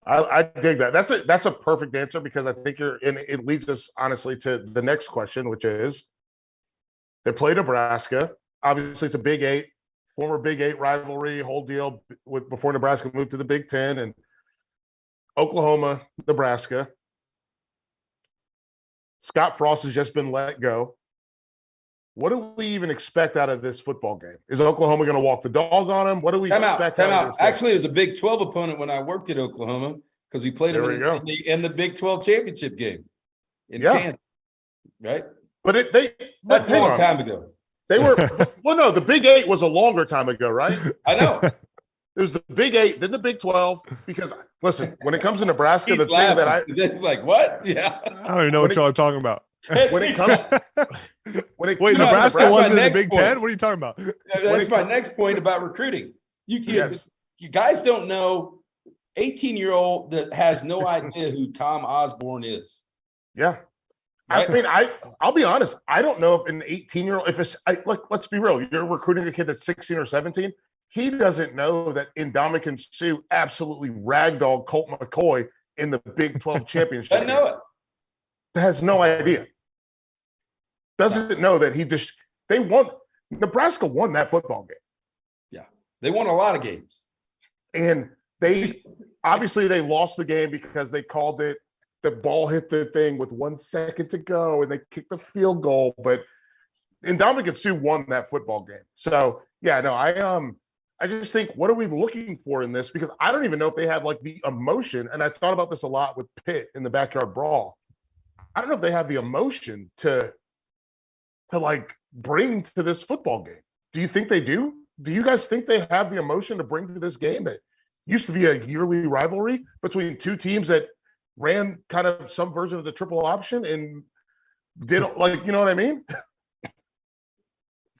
I dig that. That's a perfect answer because I think and it leads us honestly to the next question, which is they play Nebraska. Obviously, it's a Big Eight, former Big Eight rivalry, whole deal with before Nebraska moved to the Big Ten and Oklahoma, Nebraska. Scott Frost has just been let go. What do we even expect out of this football game? Is Oklahoma going to walk the dog on them? What do we expect out of this game? Actually, it was a Big 12 opponent when I worked at Oklahoma because we played them in the Big 12 championship game in Kansas, right? But that's a long time ago. They were well, no, the Big Eight was a longer time ago, right? I know. It was the Big Eight, then the Big 12. Because listen, when it comes to Nebraska, the laughing. thing that it's like what? Yeah, I don't even know what y'all are talking about. Wait, Nebraska wasn't in the Big Ten? What are you talking about? That's my next point about recruiting. You guys don't know 18-year-old that has no idea who Tom Osborne is. Yeah. Right? I mean, I'll be honest. I don't know if an 18-year-old, let's be real. You're recruiting a kid that's 16 or 17. He doesn't know that Ndamukong Suh absolutely ragdolled Colt McCoy in the Big 12 championship. I know it. Has no idea. Doesn't know that Nebraska won that football game. Yeah. They won a lot of games. And they lost the game because they called it, the ball hit the thing with 1 second to go and they kicked the field goal. But Ndamukong Suh won that football game. So yeah, no, I just think, what are we looking for in this? Because I don't even know if they have like the emotion. And I thought about this a lot with Pitt in the backyard brawl. I don't know if they have the emotion to like bring to this football game. Do you think they do? Do you guys think they have the emotion to bring to this game that used to be a yearly rivalry between two teams that ran kind of some version of the triple option and did, like, you know what I mean?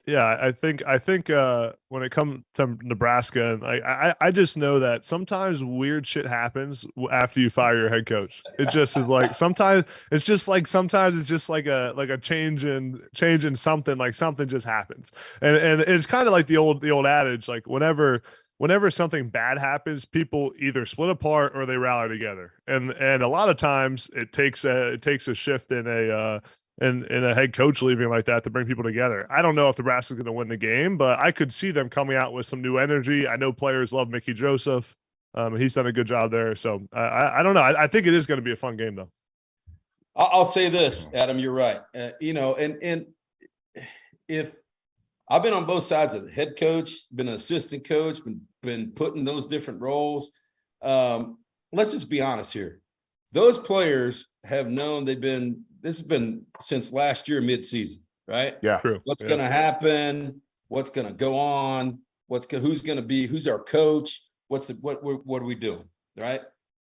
Yeah, I think when it comes to Nebraska, I just know that sometimes weird shit happens after you fire your head coach. It just is like sometimes it's just like a change in something, like something just happens, and it's kind of like the old adage, like whenever something bad happens, people either split apart or they rally together, and a lot of times it takes a shift in a head coach leaving like that to bring people together. I don't know if Nebraska's going to win the game, but I could see them coming out with some new energy. I know players love Mickey Joseph. He's done a good job there. So I don't know. I think it is going to be a fun game, though. I'll say this, Adam, you're right. And if I've been on both sides of the head coach, been an assistant coach, been put in those different roles. Let's just be honest here. Those players have known this has been since last year, midseason, right? Yeah. True. What's going to happen? What's going to go on? Who's our coach? What are we doing? Right.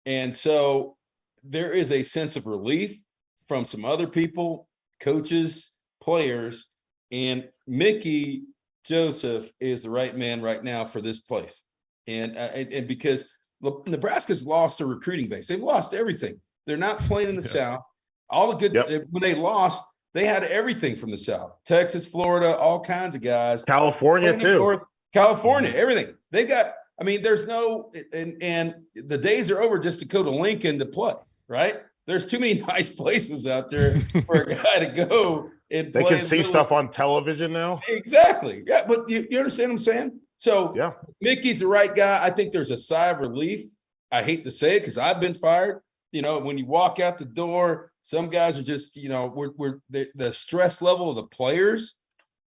And so there is a sense of relief from some other people, coaches, players, and Mickey Joseph is the right man right now for this place. And because Nebraska's lost their recruiting base, they've lost everything. They're not playing in the South. All the good when they lost, they had everything from the South, Texas, Florida, all kinds of guys, California too, North, California, everything they've got. I mean, there's no, and the days are over just to go to Lincoln to play, right? There's too many nice places out there for a guy to go and play. They can see stuff on television now. Exactly. Yeah. But you understand what I'm saying? So yeah, Mickey's the right guy. I think there's a sigh of relief. I hate to say it because I've been fired. When you walk out the door, some guys are just, the stress level of the players,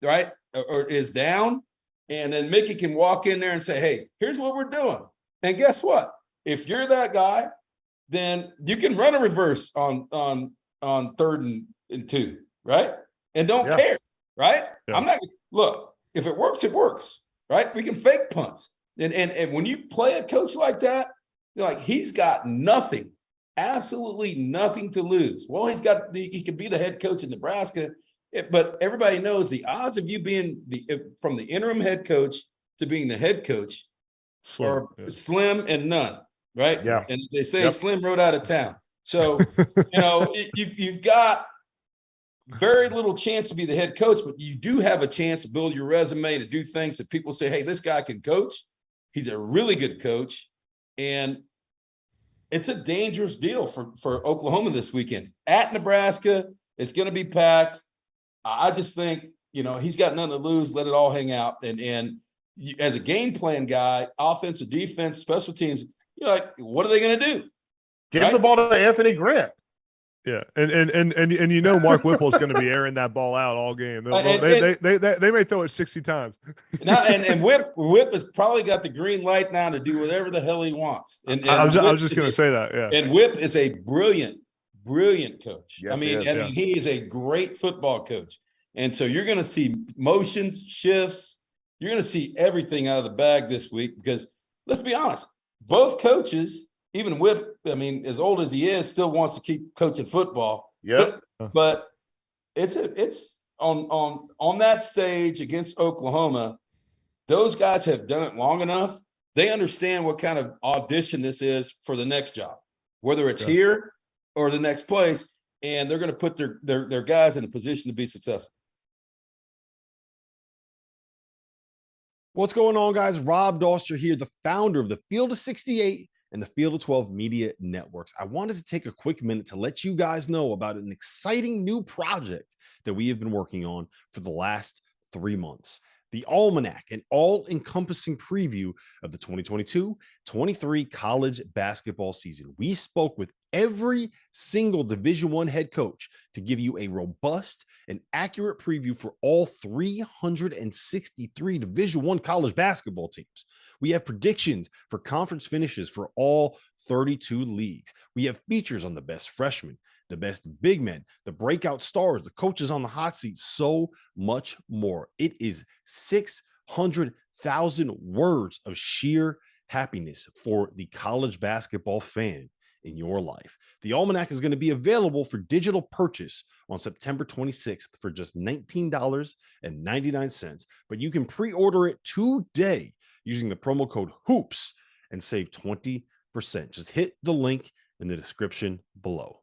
right, or is down. And then Mickey can walk in there and say, hey, here's what we're doing. And guess what? If you're that guy, then you can run a reverse on 3rd and 2, right? And don't care, right? Yeah. I'm not look, if it works, it works, right? We can fake punts. And when you play a coach like that, you're like, he's got nothing, absolutely nothing to lose. Well, he could be the head coach in Nebraska, but everybody knows the odds of you being from the interim head coach to being the head coach are slim and none, right? Yeah. And they say Slim rode out of town. So, you've got very little chance to be the head coach, but you do have a chance to build your resume, to do things that people say, hey, this guy can coach. He's a really good coach. And it's a dangerous deal for Oklahoma this weekend. At Nebraska, it's going to be packed. I just think, he's got nothing to lose. Let it all hang out. And as a game plan guy, offensive, defense, special teams, you're like, what are they going to do? Give the ball to Anthony Grant. Yeah, and Mark Whipple's going to be airing that ball out all game. They may throw it 60 times. And Whip has probably got the green light now to do whatever the hell he wants. And I was just going to say that. Yeah. And Whip is a brilliant coach. Yes, he is a great football coach. And so you're going to see motions, shifts. You're going to see everything out of the bag this week because let's be honest, both coaches. Even Whip, as old as he is, still wants to keep coaching football. Yeah, but it's on that stage against Oklahoma. Those guys have done it long enough. They understand what kind of audition this is for the next job, whether it's here or the next place, and they're going to put their guys in a position to be successful. What's going on, guys? Rob Doster here, the founder of the Field of 68 and the Field of 12 Media Networks. I wanted to take a quick minute to let you guys know about an exciting new project that we have been working on for the last 3 months. The Almanac, an all-encompassing preview of the 2022-23 college basketball season. We spoke with every single Division I head coach to give you a robust and accurate preview for all 363 Division I college basketball teams. We have predictions for conference finishes for all 32 leagues. We have features on the best freshmen, the best big men, the breakout stars, the coaches on the hot seat, so much more. It is 600,000 words of sheer happiness for the college basketball fan in your life. The Almanac is going to be available for digital purchase on September 26th for just $19.99, but you can pre-order it today using the promo code HOOPS and save 20%. Just hit the link in the description below.